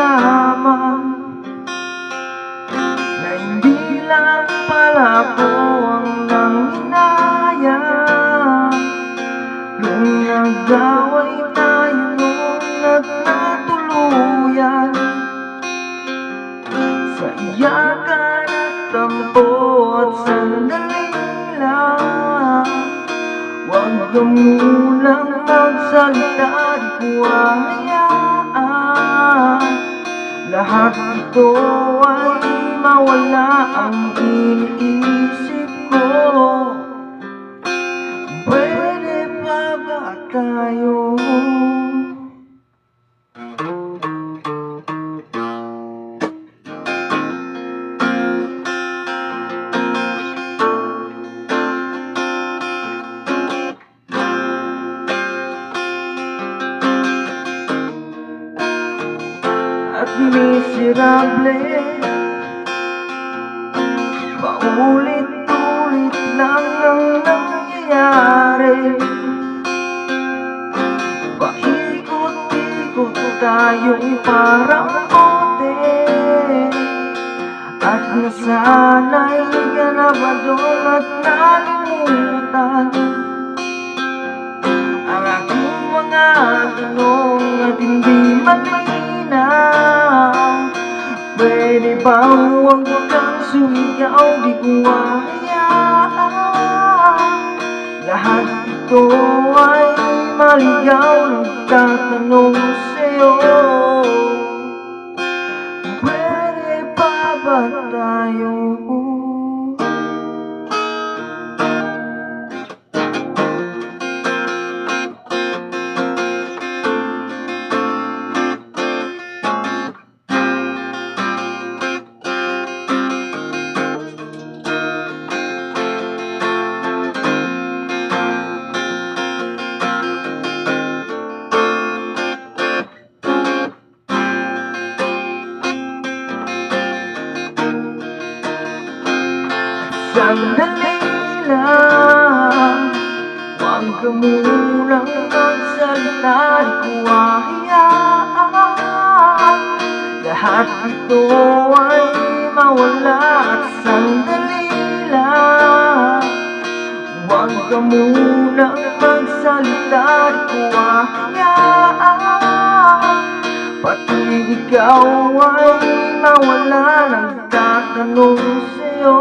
malaman na hindi lang pala ako ang nanghinayang nung nag-away tayo noon at natuluyan sa iyakan at tampo at sandali lang. Huwag ka munang magsalita, di ko hayaan lahat ito ay mawala ang iniisip ko. Pwede pa ba tayo? At miserable, paulit-ulit lang ang nangyayari. Paikot-ikot tayong parang bote, at nasanay ka na ba doon at nalimutan ang aking mga tanong at hindi malinaw? Pwede ba huwag kang sumigaw, di ko hayaan lahat ito ay maligaw. Nagtatanong sa'yo, pwede pa ba tayo? Sandali lang, huwag ka munang magsalita, di ko hayaan lahat ito ay mawala. At sandali lang, huwag ka munang magsalita, di ko hayaan pati ikaw ay mawala. Nagtatanong sa'yo,